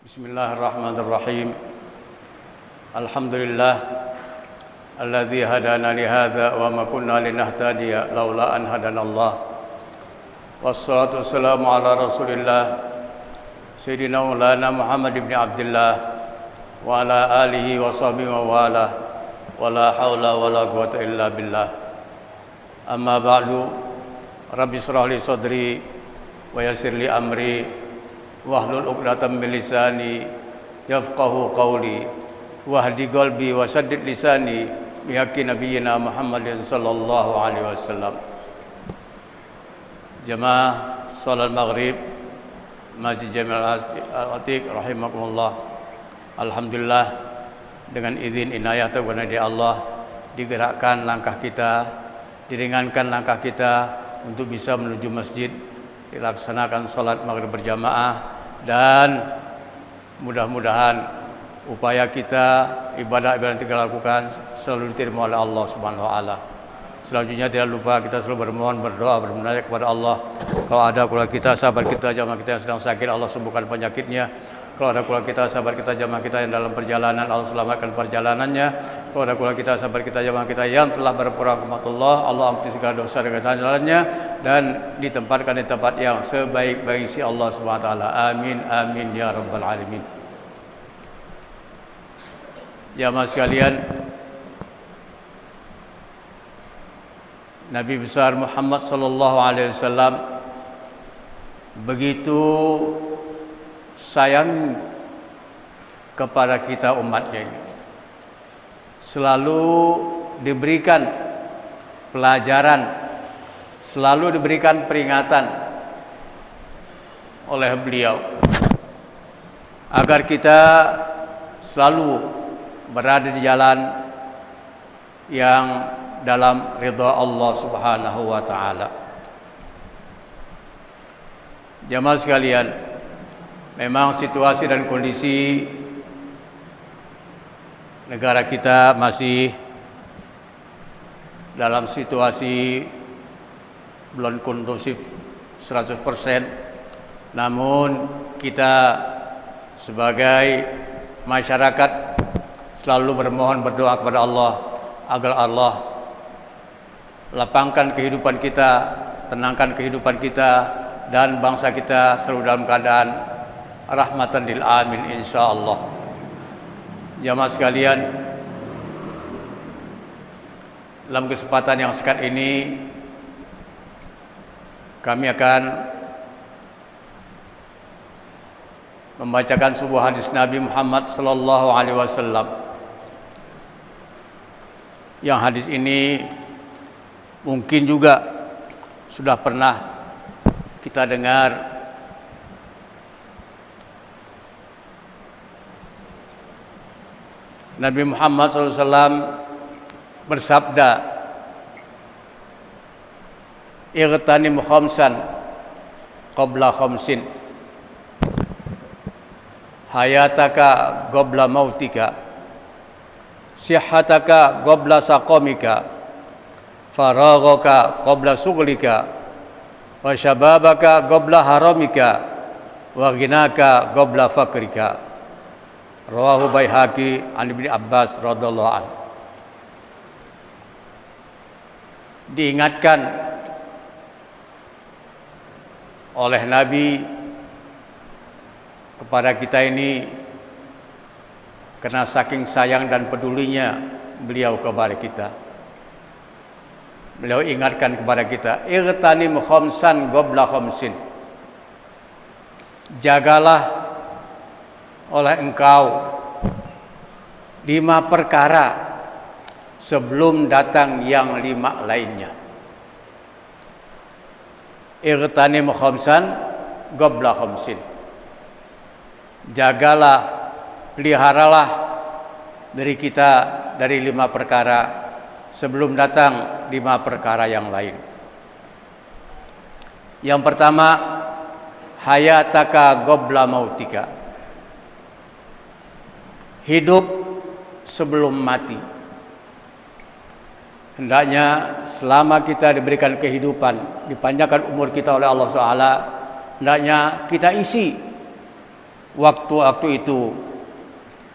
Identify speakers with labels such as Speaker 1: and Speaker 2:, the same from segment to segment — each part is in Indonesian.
Speaker 1: Bismillahirrahmanirrahim. Alhamdulillah alladzi hadana li hadza wa ma kunna linahtadiya laula an hadanallah. Wassalatu wassalamu ala Rasulillah Sayyidina Maulana Muhammad ibn Abdullah wa ala alihi wa sahbihi wa wala wa la haula wa la quwwata illa billah. Amma ba'du. Rabbi shrah li sadri wa yassir li amri wahlul 'uqdatam min lisani yafqahu qawli wahdi qalbi wa saddid lisani bihaqi nabiyyina Muhammadin sallallahu alaihi wasallam. Jamaah salat maghrib Masjid Jami'ul Atiq rahimakumullah. Alhamdulillah, dengan izin inayah Tuhan dari Allah digerakkan langkah kita, diringankan langkah kita untuk bisa menuju masjid, dilaksanakan sholat maghrib berjamaah, dan mudah-mudahan upaya kita, ibadah-ibadah yang kita lakukan selalu diterima oleh Allah Subhanahu wa taala. Selanjutnya tidak lupa kita selalu bermohon, berdoa, bermunajat kepada Allah. Kalau ada keluarga kita, sahabat kita, jamaah kita yang sedang sakit, Allah sembuhkan penyakitnya. Kalau ada keluarga kita, sahabat kita, jamaah kita yang dalam perjalanan, Allah selamatkan perjalanannya. Kalau ada keluarga kita, sahabat kita, jamaah kita yang telah berpulang ke rahmatullah, Allah ampuni segala dosa dan kesalahannya dan ditempatkan di tempat yang sebaik-baik si Allah Subhanahu wa taala. Amin amin ya rabbal alamin. Jamaah sekalian, Nabi besar Muhammad sallallahu alaihi wasallam begitu sayang kepada kita umatnya ini. Selalu diberikan pelajaran, selalu diberikan peringatan oleh beliau agar kita selalu berada di jalan yang dalam ridha Allah Subhanahu wa taala. Jamaah sekalian, memang situasi dan kondisi negara kita masih dalam situasi belum kondusif 100%. Namun kita sebagai masyarakat selalu bermohon, berdoa kepada Allah agar Allah lapangkan kehidupan kita, tenangkan kehidupan kita, dan bangsa kita selalu dalam keadaan rahmatan lil alamin insyaallah. Jamaah sekalian, dalam kesempatan yang singkat ini kami akan membacakan sebuah hadis Nabi Muhammad sallallahu alaihi wasallam. Yang hadis ini mungkin juga sudah pernah kita dengar. Nabi Muhammad SAW bersabda, "Ightanim khamsan qabla khamsin, hayataka qabla mautika, sihhataka qabla saqamika, faraghaka qabla sughlika, wa syababaka qabla haramika, wa ghinaka qabla fakrika." Rawahu Baihaqi an Ibnu Abbas radhiyallahu anhu. Diingatkan oleh Nabi kepada kita ini karena saking sayang dan pedulinya beliau kepada kita. Beliau ingatkan kepada kita, "Ightanim khamsan qabla khamsin." Jagalah oleh engkau 5 perkara sebelum datang yang 5 lainnya. Ightanim khamsan qabla khamsin. Jagalah, peliharalah dari kita dari 5 perkara sebelum datang 5 perkara yang lain. Yang pertama, hayataka qabla mautika. Hidup sebelum mati. Hendaknya selama kita diberikan kehidupan, dipanjangkan umur kita oleh Allah SWT, hendaknya kita isi waktu-waktu itu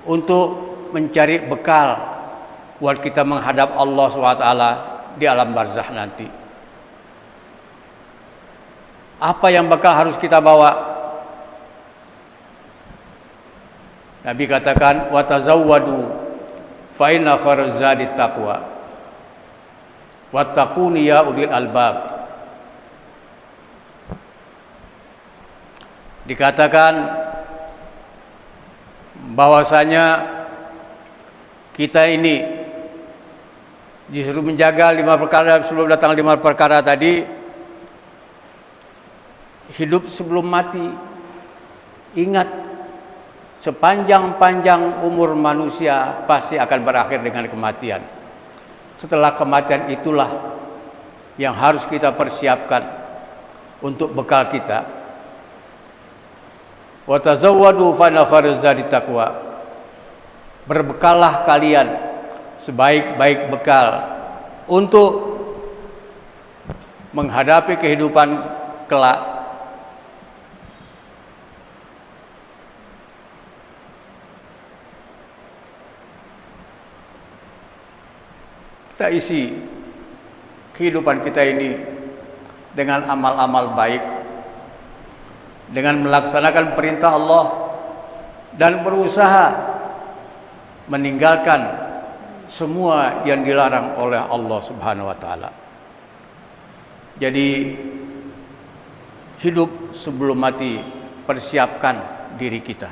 Speaker 1: untuk mencari bekal buat kita menghadap Allah SWT di alam barzakh nanti. Apa yang bakal harus kita bawa? Nabi katakan, wa tazawwadu fa inna khairaz zadi taqwa wattaquni ya ulil albab. Dikatakan bahwasanya kita ini disuruh menjaga 5 perkara sebelum datang 5 perkara tadi. Hidup sebelum mati, ingat sepanjang-panjang umur manusia pasti akan berakhir dengan kematian. Setelah kematian itulah yang harus kita persiapkan untuk bekal kita. Wa tazawwadu fa inna khairaz zadi taqwa. Berbekallah kalian sebaik-baik bekal untuk menghadapi kehidupan kelak. Kita isi kehidupan kita ini dengan amal-amal baik, dengan melaksanakan perintah Allah dan berusaha meninggalkan semua yang dilarang oleh Allah Subhanahu wa taala. Jadi hidup sebelum mati, persiapkan diri kita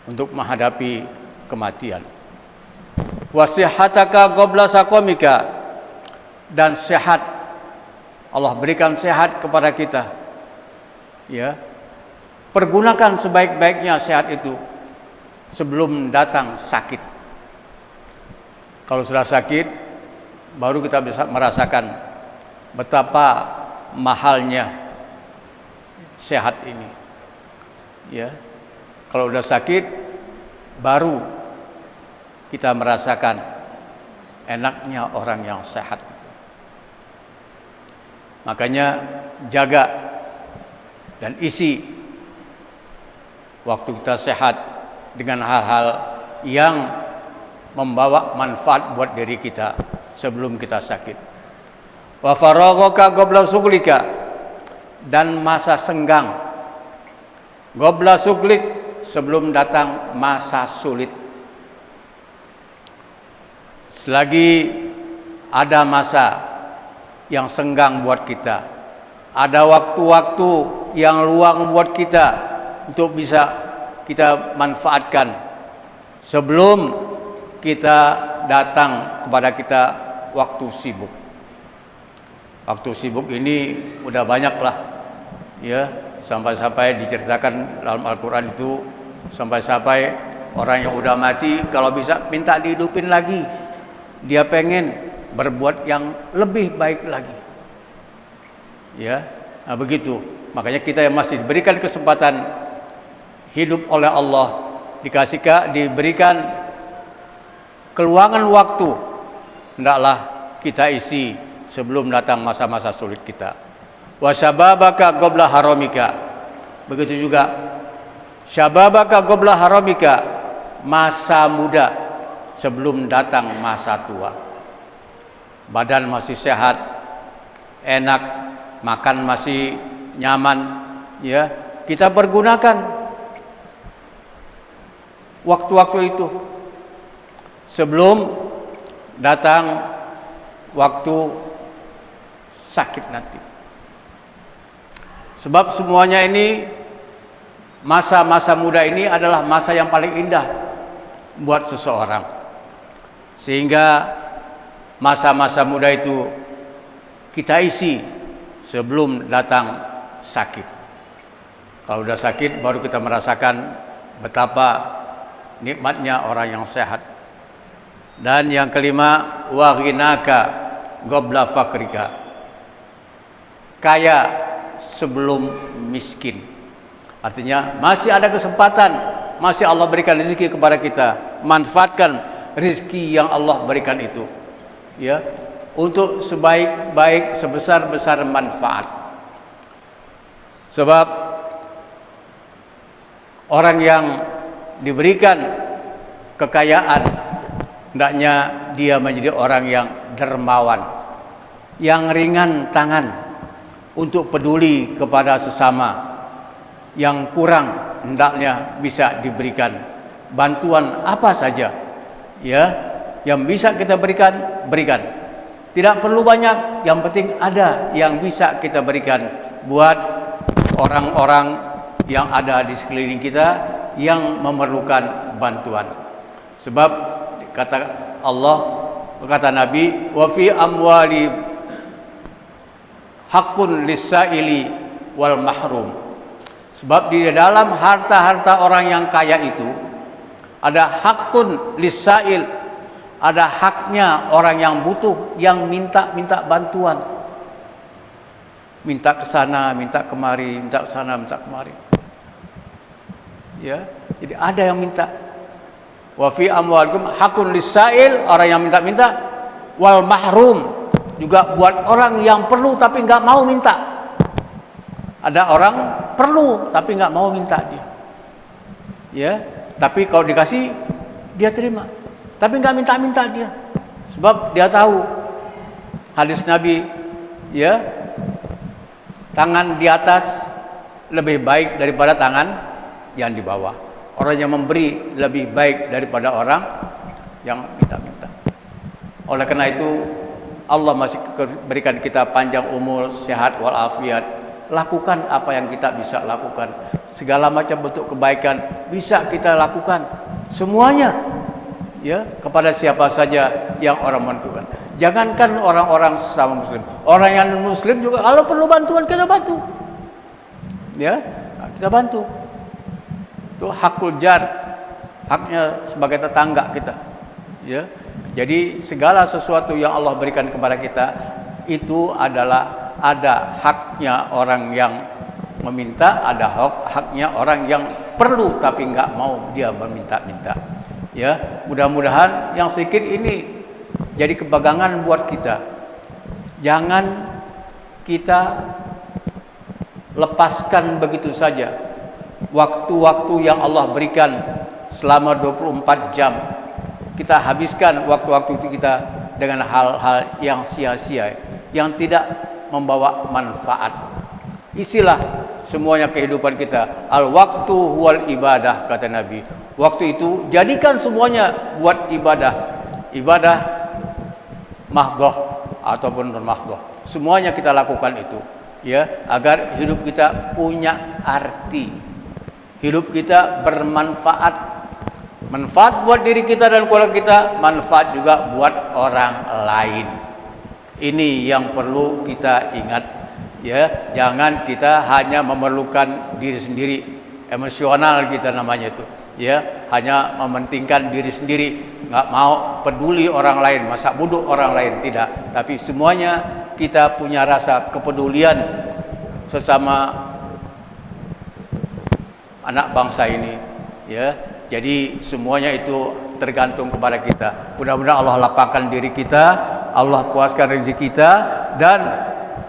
Speaker 1: untuk menghadapi kematian. Wasihataka qabla saqamika, dan sehat Allah berikan sehat kepada kita. Ya. Pergunakan sebaik-baiknya sehat itu sebelum datang sakit. Kalau sudah sakit baru kita bisa merasakan betapa mahalnya sehat ini. Ya. Kalau udah sakit baru kita merasakan enaknya orang yang sehat. Makanya jaga dan isi waktu kita sehat dengan hal-hal yang membawa manfaat buat diri kita sebelum kita sakit. Wa faraghaka qabla sughlika, dan masa senggang qabla sughlik, sebelum datang masa sulit. Selagi ada masa yang senggang buat kita, ada waktu-waktu yang luang buat kita untuk bisa kita manfaatkan sebelum kita datang kepada kita waktu sibuk. Waktu sibuk ini udah banyak lah, ya, sampai-sampai diceritakan dalam Al-Quran itu, sampai-sampai orang yang udah mati kalau bisa minta dihidupin lagi. Dia pengen berbuat yang lebih baik lagi. Ya, nah begitu. Makanya kita yang masih diberikan kesempatan hidup oleh Allah, diberikan keluangan waktu, hendaklah kita isi sebelum datang masa-masa sulit kita. Wa syababaka qabla haramika. Begitu juga syababaka qabla haramika, masa muda sebelum datang masa tua. Badan masih sehat, enak, makan masih nyaman, ya. Kita pergunakan waktu-waktu itu sebelum datang waktu sakit nanti. Sebab semuanya ini, masa-masa muda ini adalah masa yang paling indah buat seseorang. Sehingga masa-masa muda itu kita isi sebelum datang sakit. Kalau udah sakit baru kita merasakan betapa nikmatnya orang yang sehat. Dan yang kelima, wa ghinaka qabla fakrika. Kaya sebelum miskin. Artinya masih ada kesempatan, masih Allah berikan rezeki kepada kita. Manfaatkan rezeki yang Allah berikan itu, ya, untuk sebaik-baik, sebesar-besar manfaat. Sebab Orang yang diberikan kekayaan, hendaknya dia menjadi orang yang dermawan, yang ringan tangan untuk peduli kepada sesama. Yang kurang hendaknya bisa diberikan bantuan apa saja, ya, yang bisa kita berikan, berikan. Tidak perlu banyak, yang penting ada yang bisa kita berikan buat orang-orang yang ada di sekeliling kita yang memerlukan bantuan. Sebab kata Allah, kata Nabi, wa fi amwali haqqun lis-sa'ili wal mahrum. Sebab di dalam harta-harta orang yang kaya itu ada hakun lis-sa'il, ada haknya orang yang butuh, yang minta bantuan. Minta ke sana, minta kemari, minta ke sana, minta kemari. Ya, jadi ada yang minta. Wa fi amwalikum hakun lis-sa'il, orang yang minta-minta, wal mahrum, juga buat orang yang perlu tapi enggak mau minta. Ada orang perlu tapi nggak mau minta dia, ya. Tapi kalau dikasih dia terima, tapi nggak minta dia, sebab dia tahu hadis Nabi, ya, tangan di atas lebih baik daripada tangan yang di bawah. Orang yang memberi lebih baik daripada orang yang minta. Oleh karena itu Allah masih berikan kita panjang umur, sehat walafiat. Lakukan apa yang kita bisa lakukan. Segala macam bentuk kebaikan bisa kita lakukan. Semuanya, ya, kepada siapa saja yang orang membutuhkan. Jangankan orang-orang sesama muslim, orang yang muslim juga kalau perlu bantuan kita bantu. Ya, kita bantu. Itu hakul jar, haknya sebagai tetangga kita. Ya. Jadi segala sesuatu yang Allah berikan kepada kita itu adalah ada haknya orang yang meminta, ada haknya orang yang perlu tapi nggak mau dia meminta-minta. Ya, mudah-mudahan yang sedikit ini jadi kebanggaan buat kita. Jangan kita lepaskan begitu saja waktu-waktu yang Allah berikan selama 24 jam. Kita habiskan waktu-waktu itu kita dengan hal-hal yang sia-sia, yang tidak membawa manfaat. Isilah semuanya kehidupan kita. Al-waktu wal ibadah, kata Nabi. Waktu itu jadikan semuanya buat ibadah. Ibadah mahdhah ataupun non mahdhah. Semuanya kita lakukan itu, ya, agar hidup kita punya arti. Hidup kita bermanfaat. Manfaat buat diri kita dan keluarga kita, manfaat juga buat orang lain. Ini yang perlu kita ingat, ya. Jangan kita hanya memerlukan diri sendiri, emosional kita namanya itu, ya. Hanya mementingkan diri sendiri, nggak mau peduli orang lain, masa bodoh orang lain, tidak. Tapi semuanya kita punya rasa kepedulian sesama anak bangsa ini, ya. Jadi semuanya itu tergantung kepada kita. Mudah-mudahan Allah lapangkan diri kita, Allah puaskan rezeki kita, dan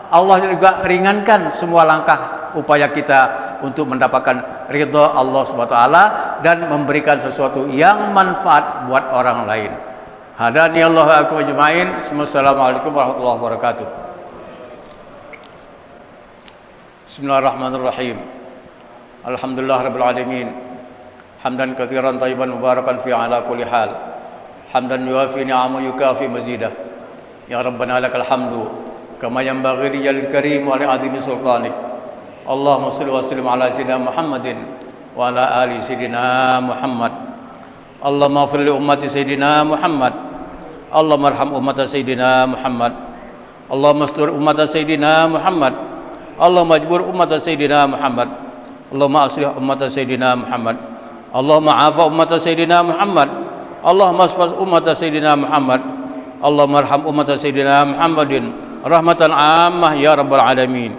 Speaker 1: Allah juga ringankan semua langkah upaya kita untuk mendapatkan ridha Allah Subhanahu wa taala dan memberikan sesuatu yang manfaat buat orang lain. Hadani Allah wa iyyakum ajmain. Assalamualaikum warahmatullahi wabarakatuh. Bismillahirrahmanirrahim. Alhamdulillahirabbil alamin. Hamdan katsiran thayyiban mubarakan fi ala kulli hal. Hamdan yuwafi ni'amahu yukafi mazidah. Ya Rabbana lakal hamdu kama yanbaghi li jalil karim wa li 'azimi sultanik. Allahumma shalli wa sallim ala sayyidina Muhammadin wa ala ali sayyidina Muhammad. Allahumma ighfir li ummati sayyidina Muhammad. Allahumma arham ummata sayyidina Muhammad. Allahumma astur ummata sayyidina Muhammad. Allahumma ajbur ummata sayyidina Muhammad. Allahumma aslih ummata sayyidina Muhammad. Allahumma afa ummata sayyidina Muhammad. Allahumma asfas ummata sayyidina Muhammad. Allahumma arham ummata sayyidina Muhammadin rahmatan ammah ya rabbal alamin.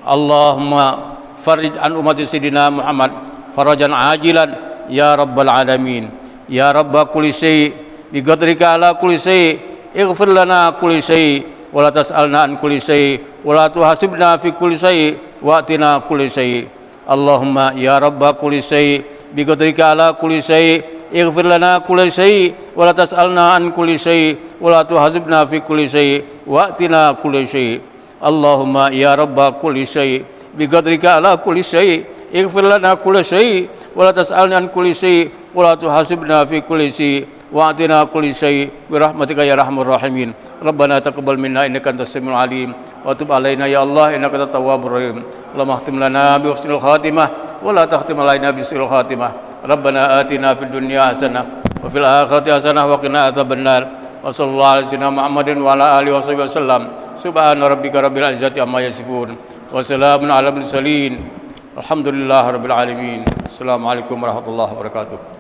Speaker 1: Allahumma farij an ummati sayyidina Muhammad farajan ajilan ya rabbal alamin. Ya rabba kulli syai' bi qadrika ala kulli syai', ighfir lana kulli syai' wa la tas'alna an kulli syai' wa la tuhasibna fi kulli syai' wa atina kulli syai'. Allahumma ya Rabba kulli syai' biqadrika ala kulli syai' ighfir lana kulli syai' wa la tas'alna an kulli syai' wa la tuhazibna fi kulli syai' wa'tina kulli syai' Allahumma ya Rabba kulli syai' biqadrika ala kulli syai' ighfir lana kulli syai' wa la tas'alna an kulli syai' wa la tuhasibna fi kulli syai' wa'tina kulli syai' bi rahmatika ya arhamar rahimin. Rabbana taqabbal minna innaka antas samiul alim wa tub alaina ya Allah innaka antat tawwabur rahim. Allahumma khtim lana bi husnil khatimah wa la takhtim alaina bi su'il khatimah. Rabbana atina fid dunya hasanah wa fil akhirati hasanah wa qina adzabannar. Wa sallallahu alaihi wasallam Muhammadin wa ala alihi wasallam. Subhana rabbika rabbil izzati amma yasifun wa salamun alal mursalin. Alhamdulillah rabbil alamin. Assalamualaikum warahmatullahi wabarakatuh.